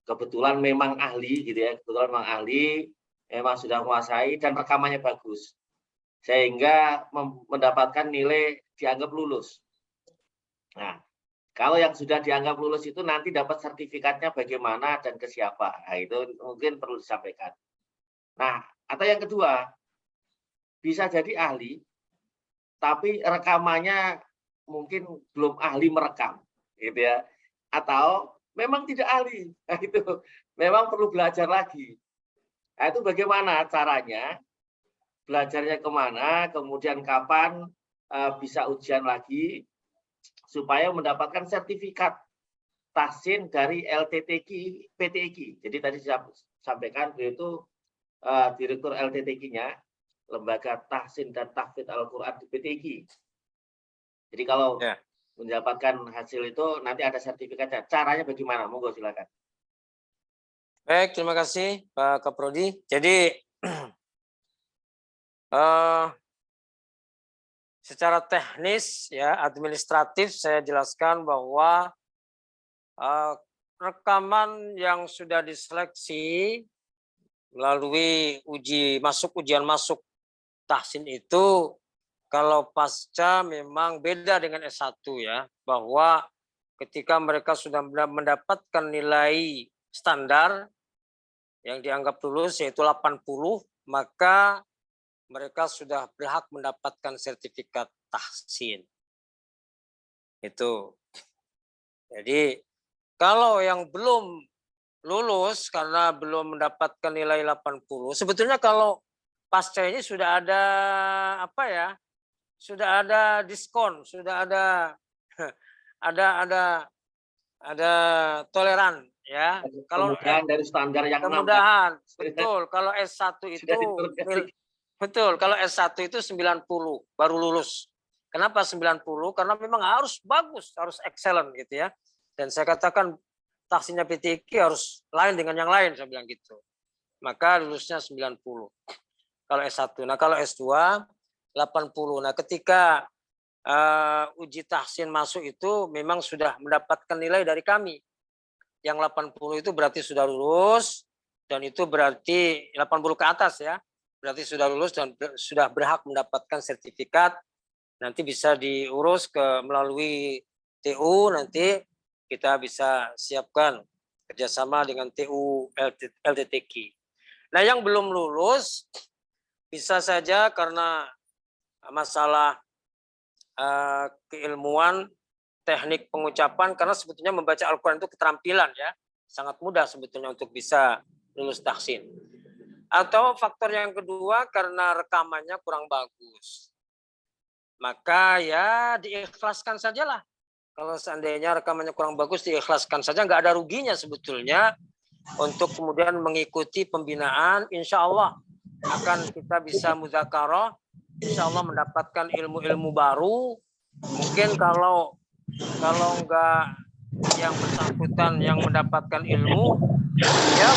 kebetulan memang ahli gitu ya, memang sudah menguasai dan rekamannya bagus, sehingga mendapatkan nilai dianggap lulus. Nah, kalau yang sudah dianggap lulus itu nanti dapat sertifikatnya bagaimana dan ke siapa, nah, itu mungkin perlu disampaikan. Nah, atau yang kedua, bisa jadi ahli, tapi rekamannya mungkin belum ahli merekam, gitu ya, atau memang tidak ahli, nah, itu memang perlu belajar lagi. Nah, itu bagaimana caranya, belajarnya kemana, kemudian kapan bisa ujian lagi, supaya mendapatkan sertifikat tahsin dari LTTQ PTIQ. Jadi tadi saya sampaikan itu direktur LTTQ-nya, Lembaga Tahsin dan Tahfidz Al-Quran di PTIQ. Jadi kalau mendapatkan hasil itu nanti ada sertifikatnya. Caranya bagaimana? Monggo silakan. Baik, terima kasih Pak Kaprodi. Jadi secara teknis ya administratif saya jelaskan bahwa rekaman yang sudah diseleksi melalui ujian masuk tahsin itu kalau pasca memang beda dengan S1 ya, bahwa ketika mereka sudah mendapatkan nilai standar yang dianggap lulus yaitu 80, maka mereka sudah berhak mendapatkan sertifikat tahsin. Itu. Jadi kalau yang belum lulus karena belum mendapatkan nilai 80, sebetulnya kalau pasca ini sudah ada apa ya? Sudah ada diskon, sudah ada ada toleran ya. Kalau kemudahan dari standar yang 6 kan? kemudahan, betul. Kalau S1 itu Sudah diturunkan. betul, kalau S1 itu 90 baru lulus. Kenapa 90? Karena memang harus bagus, harus excellent gitu ya. Dan saya katakan tahsinnya PTQ harus lain dengan yang lain, saya bilang gitu. Maka lulusnya 90. Kalau S1. Nah, kalau S2 80. Nah, ketika uji tahsin masuk itu memang sudah mendapatkan nilai dari kami. Yang 80 itu berarti sudah lulus, dan itu berarti 80 ke atas ya. Berarti sudah lulus dan sudah berhak mendapatkan sertifikat. Nanti bisa diurus melalui TU, nanti kita bisa siapkan kerjasama dengan TU LTTQ. Nah, yang belum lulus bisa saja karena masalah keilmuan, teknik pengucapan, karena sebetulnya membaca Al-Quran itu keterampilan ya, sangat mudah sebetulnya untuk bisa lulus tahsin. Atau faktor yang kedua karena rekamannya kurang bagus. Maka ya diikhlaskan sajalah. Kalau seandainya rekamannya kurang bagus, diikhlaskan saja, nggak ada ruginya sebetulnya untuk kemudian mengikuti pembinaan. Insya Allah akan kita bisa mudzakarah, insya Allah mendapatkan ilmu-ilmu baru. Mungkin kalau nggak yang bersangkutan yang mendapatkan ilmu, ya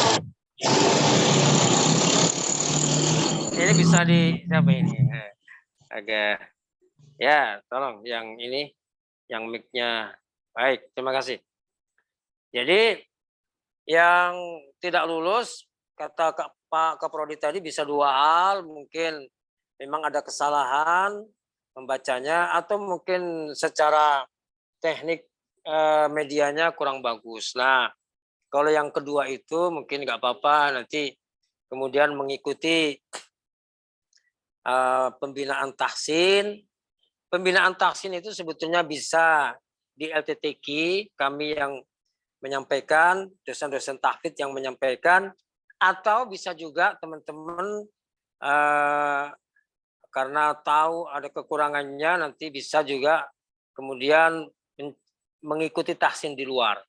ini bisa di siapa ini? Agak ya, tolong yang ini, yang mic-nya baik. Terima kasih. Jadi yang tidak lulus, kata Pak Kaprodi tadi, bisa dua hal, mungkin memang ada kesalahan membacanya, atau mungkin secara teknik medianya kurang bagus. Nah, kalau yang kedua itu mungkin nggak apa-apa, nanti kemudian mengikuti pembinaan tahsin. Pembinaan tahsin itu sebetulnya bisa di LTTQ, kami yang menyampaikan, dosen-dosen tahfidz yang menyampaikan, atau bisa juga teman-teman karena tahu ada kekurangannya, nanti bisa juga kemudian mengikuti tahsin di luar.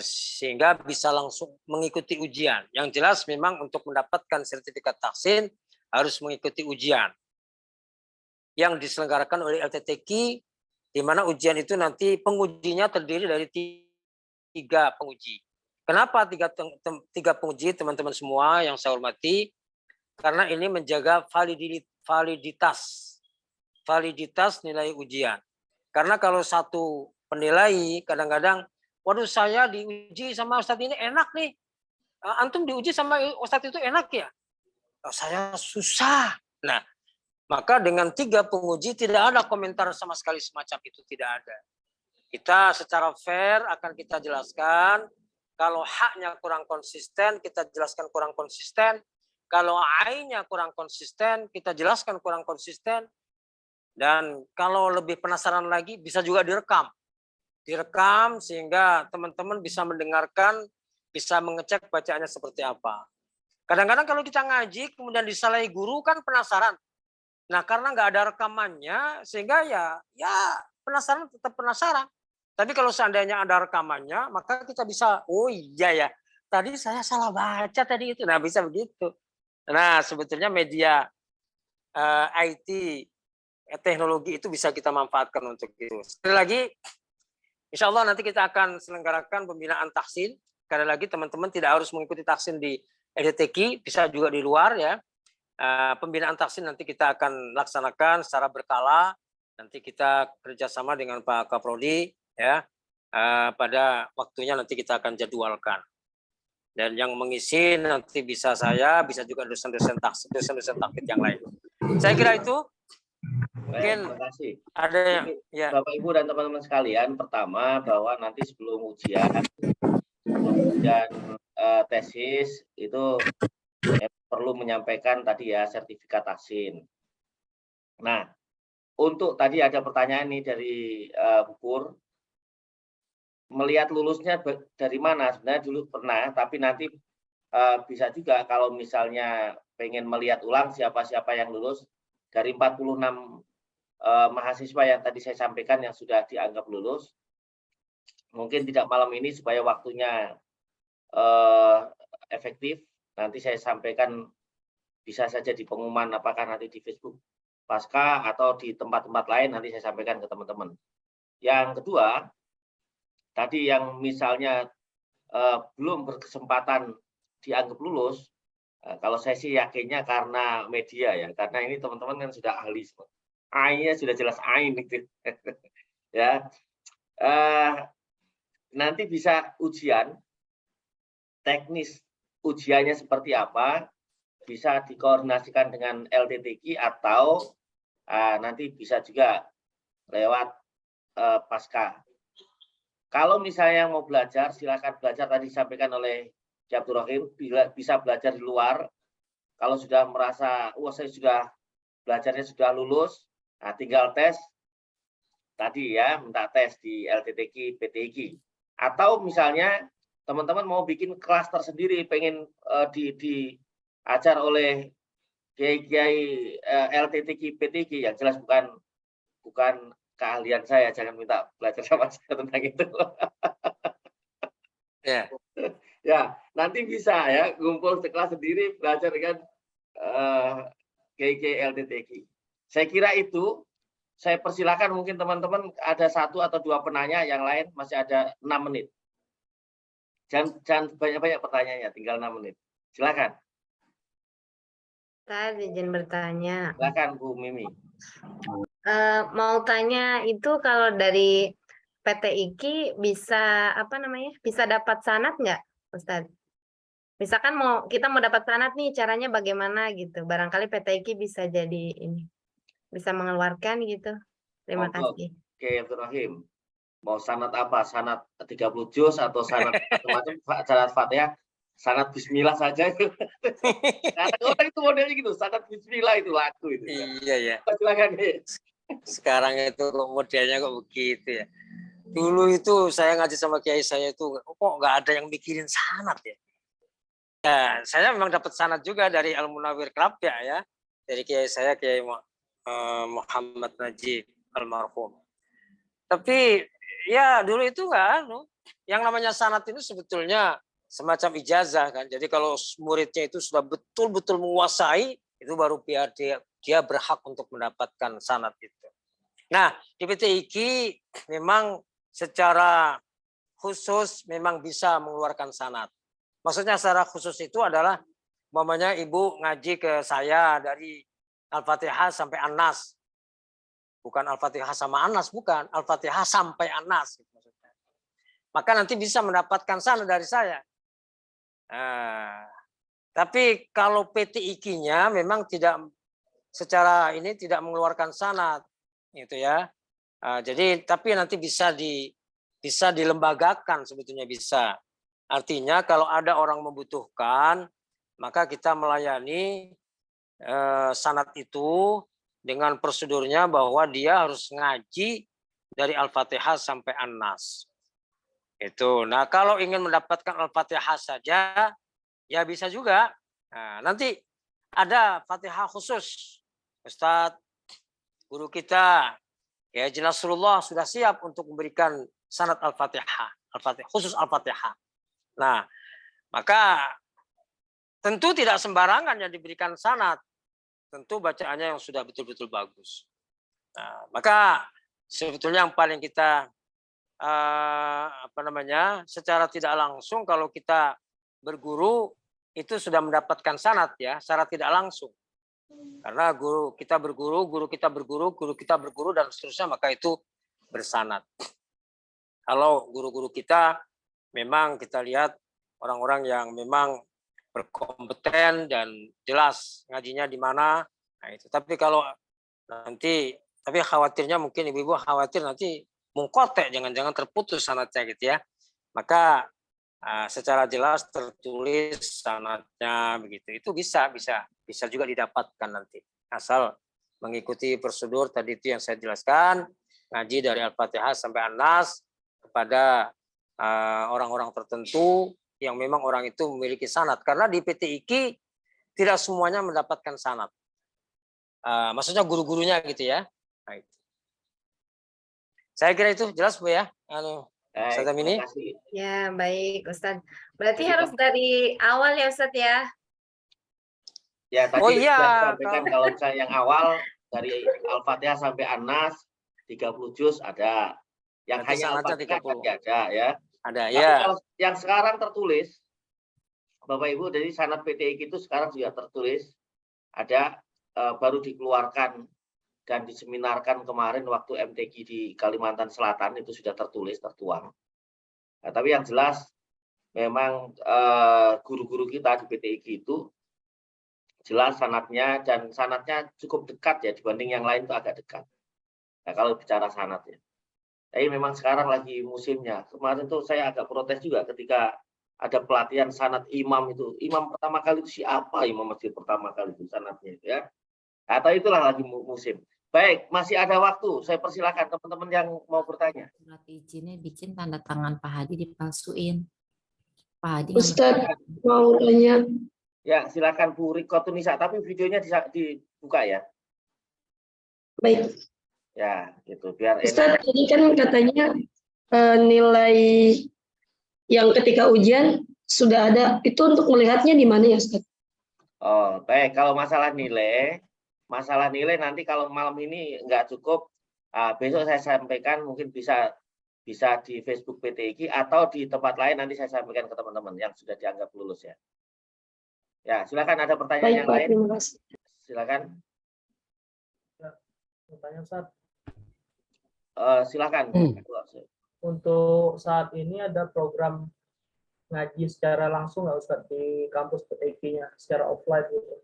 Sehingga bisa langsung mengikuti ujian. Yang jelas memang untuk mendapatkan sertifikat tahsin harus mengikuti ujian yang diselenggarakan oleh LTTQ, di mana ujian itu nanti pengujinya terdiri dari 3 penguji. Kenapa 3 penguji, teman-teman semua yang saya hormati? Karena ini menjaga validitas nilai ujian. Karena kalau satu penilai kadang-kadang, waduh saya diuji sama Ustadz ini enak nih, antum diuji sama Ustadz itu enak ya? Saya susah. Nah, maka dengan 3 penguji tidak ada komentar sama sekali semacam itu, tidak ada. Kita secara fair akan kita jelaskan, kalau haknya kurang konsisten, kita jelaskan kurang konsisten. Kalau ainnya kurang konsisten, kita jelaskan kurang konsisten. Dan kalau lebih penasaran lagi, bisa juga direkam. Direkam sehingga teman-teman bisa mendengarkan, bisa mengecek bacaannya seperti apa. Kadang-kadang kalau kita ngaji, kemudian disalahi guru, kan penasaran. Nah, karena nggak ada rekamannya, sehingga ya penasaran tetap penasaran. Tapi kalau seandainya ada rekamannya, maka kita bisa, oh iya ya, tadi saya salah baca tadi itu. Nah, bisa begitu. Nah, sebetulnya media IT, teknologi itu bisa kita manfaatkan untuk itu. Sekali lagi, insya Allah nanti kita akan selenggarakan pembinaan tahsin. Sekali lagi, teman-teman tidak harus mengikuti tahsin di LTTQ, bisa juga di luar ya. Pembinaan tahsin nanti kita akan laksanakan secara berkala. Nanti kita kerjasama dengan Pak Kaprodi ya. Pada waktunya nanti kita akan jadwalkan. Dan yang mengisi nanti bisa saya, bisa juga dosen-dosen tahfidz yang lain. Saya kira itu. Mungkin terima kasih. Ada yang ya. Bapak Ibu dan teman-teman sekalian, pertama bahwa nanti sebelum ujian tesis itu perlu menyampaikan tadi ya sertifikat tahsin. Nah, untuk tadi ada pertanyaan nih dari Bu Pur, melihat lulusnya dari mana? Sebenarnya dulu pernah, tapi nanti bisa juga kalau misalnya pengen melihat ulang siapa-siapa yang lulus dari 46 mahasiswa yang tadi saya sampaikan yang sudah dianggap lulus. Mungkin tidak malam ini supaya waktunya efektif. Nanti saya sampaikan bisa saja di pengumuman apakah nanti di Facebook Pasca atau di tempat-tempat lain nanti saya sampaikan ke teman-teman. Yang kedua, tadi yang misalnya belum berkesempatan dianggap lulus, kalau saya sih yakinnya karena media ya, karena ini teman-teman kan sudah ahli semua. AI-nya sudah jelas AI gitu. Ya. Nanti bisa ujian teknis ujiannya seperti apa, bisa dikoordinasikan dengan LTTQ atau nanti bisa juga lewat Pasca. Kalau misalnya mau belajar, silakan belajar tadi disampaikan oleh Ki Abdul Rahim, bisa belajar di luar. Kalau sudah merasa, wah saya sudah belajarnya sudah lulus, nah tinggal tes tadi ya, minta tes di LTTQ, PTIQ. Atau misalnya teman-teman mau bikin kelas tersendiri, pengen diajar oleh kiai-kiai LTTQ, PTIQ, yang jelas bukan keahlian saya, jangan minta belajar sama saya tentang itu. Ya. Ya, nanti bisa ya ngumpul sekelas sendiri belajar dengan kiai-kiai LTTQ. Saya kira itu. Saya persilakan mungkin teman-teman ada 1 atau 2 penanya, yang lain masih ada 6 menit. Jangan banyak-banyak pertanyaannya, tinggal 6 menit. Silakan. Ustaz, izin bertanya. Silakan Bu Mimi. Mau tanya itu kalau dari PTIQ bisa bisa dapat sanad nggak, Ustaz? Misalkan kita mau dapat sanad nih, caranya bagaimana gitu? Barangkali PTIQ bisa jadi ini, bisa mengeluarkan gitu. Terima kasih. Oke, Abdul Rahim. Mau sanad apa? Sanad 30 juz atau sanad macam-macam, sanad Fatihah, sanad bismillah saja. Karena orang itu modelnya gitu, sanad bismillah itu laku itu. Iya ya. Silakan. Sekarang itu modelnya kok begitu ya. Dulu itu saya ngaji sama kiai saya itu kok nggak ada yang mikirin sanad ya. Ya, saya memang dapat sanad juga dari Al Munawwir Club ya, dari kiai saya, Kiai Muhammad Najib almarhum. Tapi ya dulu itu nggak yang namanya sanad itu sebetulnya semacam ijazah kan. Jadi kalau muridnya itu sudah betul-betul menguasai, itu baru dia berhak untuk mendapatkan sanad itu. Nah, di PTIQ memang secara khusus memang bisa mengeluarkan sanad. Maksudnya secara khusus itu adalah umpamanya Ibu ngaji ke saya dari Al-Fatihah sampai An-Nas. Bukan Al-Fatihah sama An-Nas, bukan. Al-Fatihah sampai An-Nas. Maka nanti bisa mendapatkan sanad dari saya. Nah, tapi kalau PTIQ-nya memang tidak secara ini tidak mengeluarkan sanad, gitu ya. Jadi tapi nanti bisa dilembagakan, sebetulnya bisa. Artinya kalau ada orang membutuhkan, maka kita melayani sanad itu dengan prosedurnya bahwa dia harus ngaji dari Al-Fatihah sampai An-Nas. Itu. Nah, kalau ingin mendapatkan Al-Fatihah saja, ya bisa juga. Nah, nanti ada Fatihah khusus. Ustadz, guru kita, ya Nasrullah sudah siap untuk memberikan sanad Al-Fatihah, khusus Al-Fatihah. Nah, maka tentu tidak sembarangan yang diberikan sanad. Tentu bacaannya yang sudah betul-betul bagus. Nah, maka sebetulnya yang paling kita secara tidak langsung kalau kita berguru itu sudah mendapatkan sanad ya, secara tidak langsung. Karena guru kita berguru, guru kita berguru dan seterusnya, maka itu bersanad. Kalau guru-guru kita memang kita lihat orang-orang yang memang berkompeten dan jelas ngajinya di mana. Nah itu. Tapi kalau nanti, tapi khawatirnya mungkin ibu-ibu khawatir nanti mungkotek, jangan-jangan terputus sanadnya gitu ya. Maka secara jelas tertulis sanadnya begitu. Itu bisa juga didapatkan nanti. Asal mengikuti prosedur tadi itu yang saya jelaskan, ngaji dari Al-Fatihah sampai An-Nas kepada orang-orang tertentu yang memang orang itu memiliki sanad. Karena di PT IKI tidak semuanya mendapatkan sanad. Maksudnya guru-gurunya gitu ya. Nah, itu. Saya kira itu jelas Bu ya. Ustaz Amini. Ya, baik Ustadz. Berarti Jadi, harus dari awal ya Ustadz ya? Ya, tadi Oh iya, sudah disampaikan kalau misalnya yang awal dari Al-Fatihah sampai An-Nas 30 juz ada. Yang Nanti hanya sanadnya Al-Fatihah 30. tadi ada ya. Ada Tapi ya. kalau yang sekarang tertulis Bapak Ibu, dari sanad PT IKI itu sekarang juga tertulis ada baru dikeluarkan dan diseminarkan kemarin waktu MTQ di Kalimantan Selatan, itu sudah tertulis, tertuang. Nah, tapi yang jelas memang guru-guru kita di PT IKI itu jelas sanadnya, dan sanadnya cukup dekat ya, dibanding yang lain itu agak dekat. Nah, kalau bicara sanad ya. Tapi memang sekarang lagi musimnya. Kemarin tuh saya agak protes juga ketika ada pelatihan sanad imam itu. Imam pertama kali itu siapa imam masjid pertama kali itu sanadnya itu ya. Atau itulah lagi musim. Baik, masih ada waktu. Saya persilakan teman-teman yang mau bertanya. Surat izinnya bikin tanda tangan Pak Hadi dipalsuin. Pak Hadi Ustadz mau tanya. Ya, silakan Bu Riko Tunisa, tapi videonya dibuka ya. Baik, Ya, gitu biar Ustadz, enak. tadi kan katanya nilai yang ketika ujian sudah ada. Itu untuk melihatnya di mana ya, Ustadz? Oh, baik. Kalau masalah nilai nanti kalau malam ini nggak cukup, besok saya sampaikan, mungkin bisa di Facebook PT IKI atau di tempat lain, nanti saya sampaikan ke teman-teman yang sudah dianggap lulus ya. Ya, silakan, ada pertanyaan Baik, yang Pak. lain? Terima kasih. Silakan. Pertanyaan Ustaz, Silakan. untuk saat ini ada program ngaji secara langsung nggak Ustaz di kampus PTIK-nya secara offline gitu?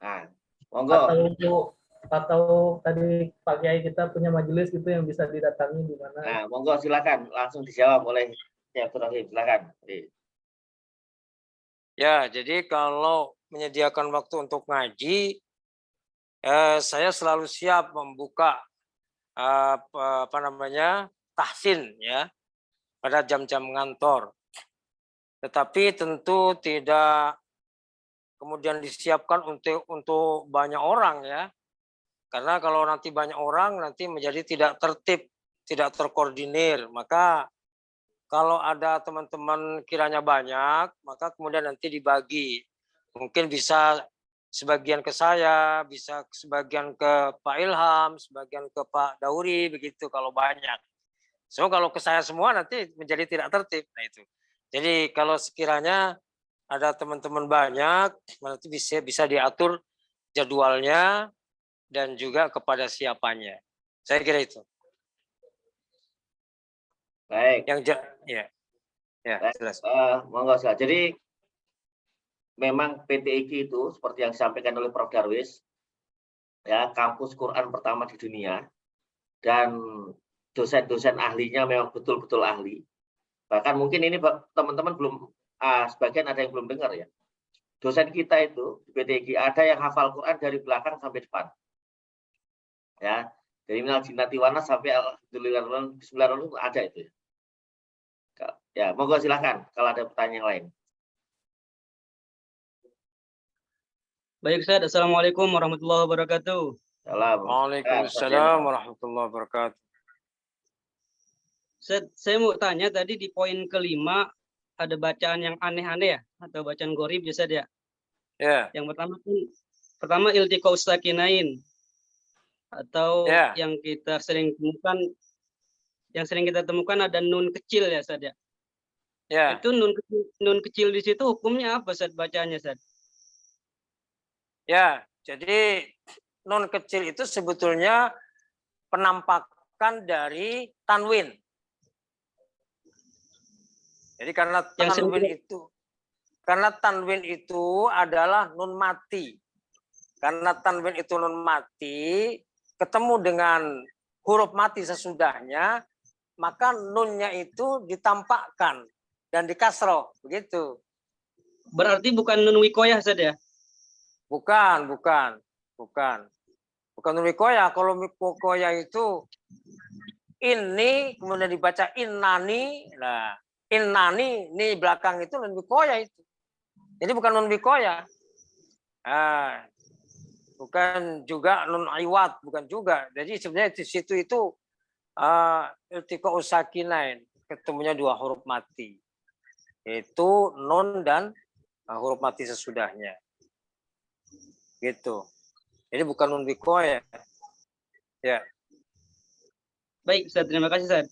Nah, monggo. Atau tadi Pak Kiai kita punya majelis gitu yang bisa didatangi di mana? Nah, monggo silakan langsung dijawab oleh Syekh Ibrahim. Silakan. Ya, jadi kalau menyediakan waktu untuk ngaji, saya selalu siap membuka tahsin ya pada jam-jam ngantor. Tetapi tentu tidak kemudian disiapkan untuk banyak orang ya. Karena kalau nanti banyak orang nanti menjadi tidak tertib, tidak terkoordinir. Maka kalau ada teman-teman kiranya banyak, maka kemudian nanti dibagi. Mungkin bisa sebagian ke saya, bisa sebagian ke Pak Ilham, sebagian ke Pak Dauri, begitu kalau banyak. So kalau ke saya semua nanti menjadi tidak tertib. Nah itu. Jadi kalau sekiranya ada teman-teman banyak, nanti bisa diatur jadwalnya dan juga kepada siapanya. Saya kira itu. Baik. Ya, jelas. Monggo silakan. Jadi memang PT IKI itu seperti yang disampaikan oleh Prof. Darwis, ya, kampus Quran pertama di dunia, dan dosen-dosen ahlinya memang betul-betul ahli. Bahkan mungkin ini teman-teman belum, sebagian ada yang belum dengar ya. Dosen kita itu di PT IKI ada yang hafal Quran dari belakang sampai depan. Ya, dari minal jinnati wanas sampai alhamdulillah bismillahirrahmanirrahim ada itu ya. Ya, monggo silakan kalau ada pertanyaan yang lain. Baik, Ustaz. Assalamualaikum warahmatullahi wabarakatuh. Waalaikumsalam warahmatullahi wabarakatuh. Ustaz, saya mau tanya tadi di poin kelima ada bacaan yang aneh-aneh ya, atau bacaan gharib ya, Ustaz ya. Ya. Yang pertama iltiqau sakinain, atau yang kita sering temukan ada nun kecil ya, Ustaz ya. Ya. Itu nun kecil di situ hukumnya apa, Ustaz, bacaannya, Ustaz? Ya, jadi nun kecil itu sebetulnya penampakan dari tanwin. Jadi karena tanwin itu adalah nun mati. Karena tanwin itu nun mati, ketemu dengan huruf mati sesudahnya, maka nunnya itu ditampakkan. dan di kasroh, begitu. Berarti bukan nun wikoyah Ustaz ya? Bukan nun wikoyah. Kalau wikoyah itu ini kemudian dibaca innani. Nah, innani ini belakang itu nun wikoyah itu. Jadi bukan nun wikoyah. Nah, bukan juga nun iwat, bukan juga. Jadi sebenarnya di situ itu iltiqa usakinain, ketemunya dua huruf mati. Itu nun dan huruf mati sesudahnya. Gitu. Jadi bukan nun wikoyah. Ya. Baik Ustaz, terima kasih Ustaz.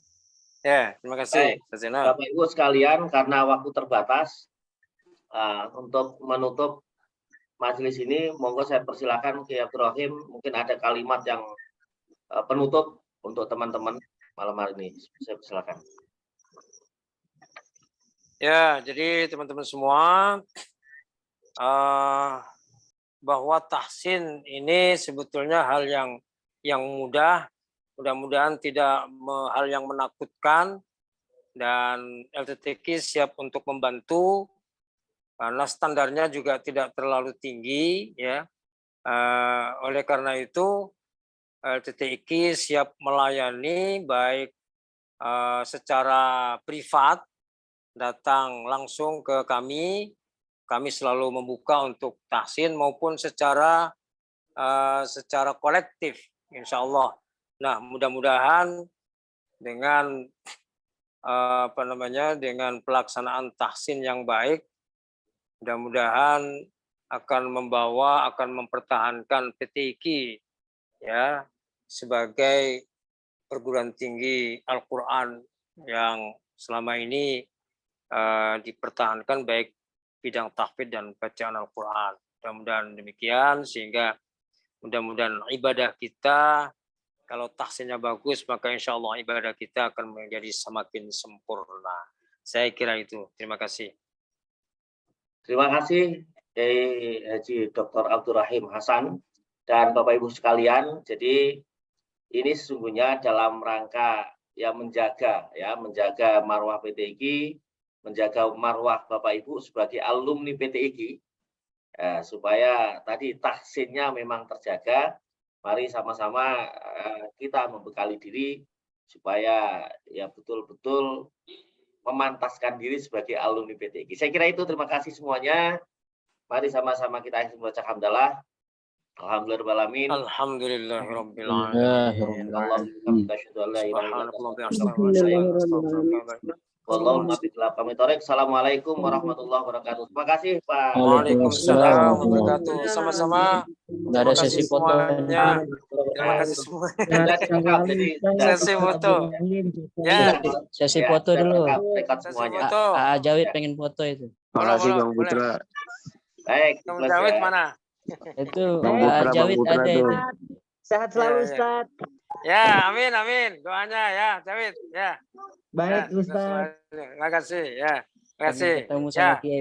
Ya, terima kasih. Bapak Ibu sekalian, karena waktu terbatas, untuk menutup majelis ini, monggo saya persilakan Kiai Abdurrahim, mungkin ada kalimat yang penutup untuk teman-teman malam hari ini. Saya persilakan. Ya, jadi teman-teman semua, bahwa tahsin ini sebetulnya hal yang mudah, mudah-mudahan tidak hal yang menakutkan, dan LTTQ siap untuk membantu karena standarnya juga tidak terlalu tinggi, ya. Oleh karena itu LTTQ siap melayani baik secara privat, datang langsung ke kami selalu membuka untuk tahsin, maupun secara kolektif, insya Allah. Nah, mudah-mudahan dengan dengan pelaksanaan tahsin yang baik, mudah-mudahan akan mempertahankan PTIQ ya sebagai perguruan tinggi Al-Quran yang selama ini dipertahankan baik bidang tahfidz dan bacaan Al-Quran. Mudah-mudahan demikian, sehingga mudah-mudahan ibadah kita, kalau tahsinnya bagus, maka insya Allah ibadah kita akan menjadi semakin sempurna. Saya kira itu. Terima kasih. Terima kasih Kiai Haji Dr. Abdurrahim Hasan dan Bapak Ibu sekalian. Jadi ini sesungguhnya dalam rangka menjaga marwah PTIQ, menjaga marwah Bapak Ibu sebagai alumni PTIQ, supaya tadi tahsinnya memang terjaga. Mari sama-sama kita membekali diri supaya betul-betul memantaskan diri sebagai alumni PTIQ. Saya kira itu. Terima kasih semuanya. Mari sama-sama kita akhiri membaca hamdalah. Alhamdulillahirrahmanirrahim. Alhamdulillahirabbil alamin. Assalamualaikum warahmatullahi wabarakatuh. Terima kasih Pak. Waalaikumsalam wabarakatuh. Sama-sama. Nggak ada sesi foto. Terima kasih semua. Sesi foto. Ya, Sesi foto dulu. Rekat semuanya. Jawid pengen foto itu. Makasih Bang Putra. Baik, Bang Jawid mana? Itu Bang Putra, Jawid Bang Putra ada itu. Sehat selalu Ustaz. Ya, amin. Doanya ya, Jawid. Ya. Baik Ya, Ustaz. terima kasih. Ya. Terima kasih. Ketemu sama Kiai